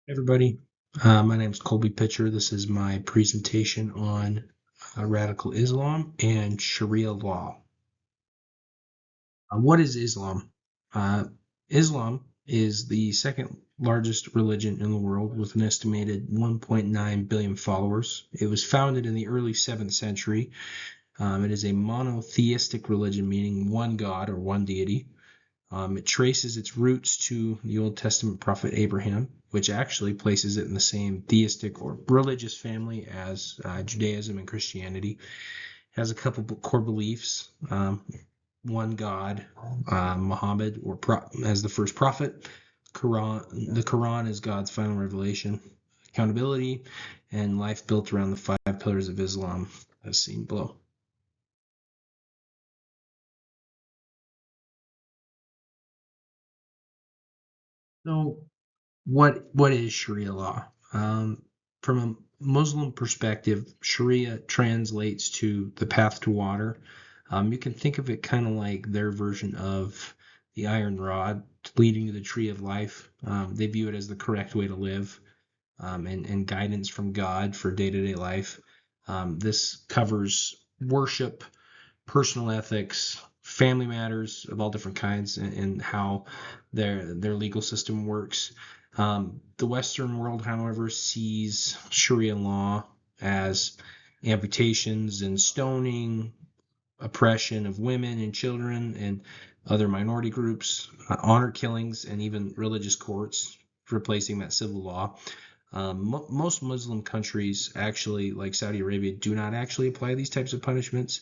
Everybody. My name is Colby Pitcher. This is my presentation on radical Islam and Sharia law. What is Islam? Uh, Islam is the second largest religion in the world with an estimated 1.9 billion followers. It was founded in the early 7th century. It is a monotheistic religion, meaning one God or one deity. It traces its roots to the Old Testament prophet Abraham, which actually places it in the same theistic or religious family as Judaism and Christianity. It has a couple core beliefs: one God, Muhammad as the first prophet. The Quran is God's final revelation. Accountability and life built around the 5 pillars of Islam, as seen below. So what is Sharia law? From a Muslim perspective, Sharia translates to the path to water. You can think of it kind of like their version of the iron rod leading to the tree of life. They view it as the correct way to live, and guidance from God for day-to-day life. This covers worship, personal ethics, family matters of all different kinds, and how their legal system works. The Western world, however, sees Sharia law as amputations and stoning, oppression of women and children and other minority groups, honor killings, and even religious courts, replacing that civil law. Most Muslim countries, actually, like Saudi Arabia, do not actually apply these types of punishments.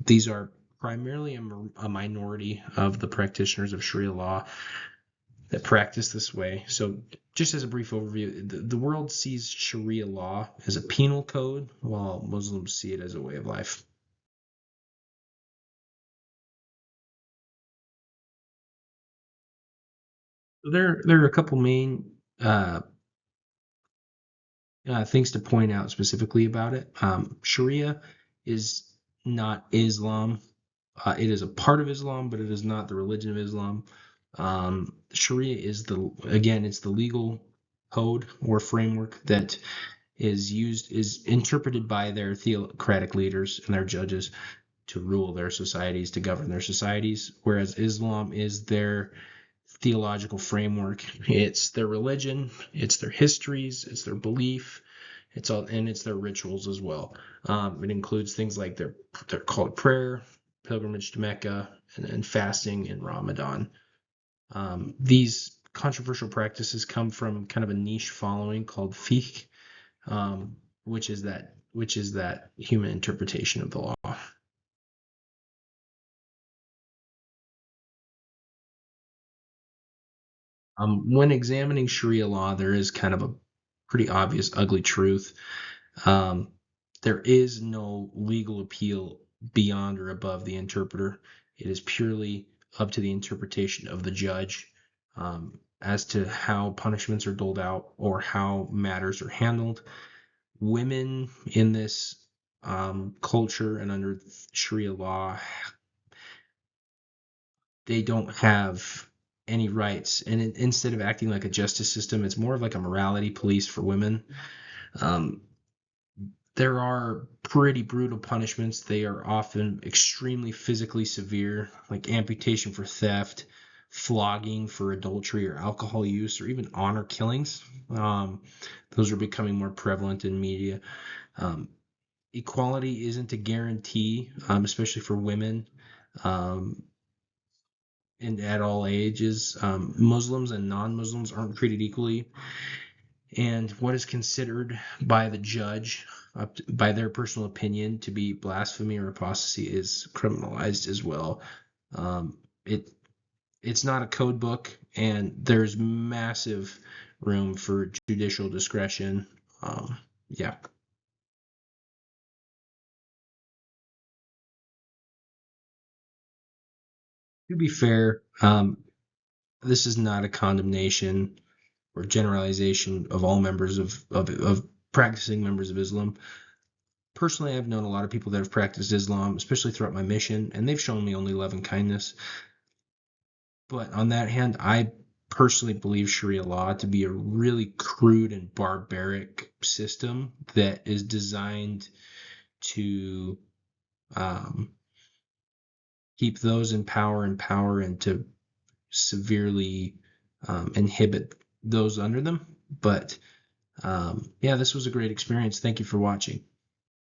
These are primarily a minority of the practitioners of Sharia law that practice this way. So, just as a brief overview, the world sees Sharia law as a penal code, while Muslims see it as a way of life. There are a couple main things to point out specifically about it. Sharia is not Islam. It is a part of Islam, but it is not the religion of Islam. Sharia is it's the legal code or framework that is interpreted by their theocratic leaders and their judges to rule their societies, to govern their societies, whereas Islam is their theological framework. It's their religion, it's their histories, it's their belief, it's their rituals as well. It includes things like they're called prayer, pilgrimage to Mecca, and fasting in Ramadan. These controversial practices come from kind of a niche following called fiqh, which is that human interpretation of the law. When examining Sharia law, there is kind of a pretty obvious ugly truth. Um, there is no legal appeal beyond or above the interpreter. It is purely up to the interpretation of the judge, as to how punishments are doled out or how matters are handled. Women in this culture and under Sharia law, they don't have any rights. And instead of acting like a justice system, it's more of like a morality police for women. Um, there are pretty brutal punishments. They are often extremely physically severe, like amputation for theft, flogging for adultery or alcohol use, or even honor killings. Those are becoming more prevalent in media. Um, Equality isn't a guarantee, especially for women. Um, and at all ages. Muslims and non-Muslims aren't treated equally, and what is considered by the judge, by their personal opinion, to be blasphemy or apostasy is criminalized as well. Um, it it's not a code book, and there's massive room for judicial discretion. Yeah. To be fair, this is not a condemnation or generalization of all members of practicing members of Islam. Personally, I've known a lot of people that have practiced Islam, especially throughout my mission, and they've shown me only love and kindness. But on that hand, I personally believe Sharia law to be a really crude and barbaric system that is designed to keep those in power and to severely inhibit those under them. But yeah, this was a great experience. Thank you for watching.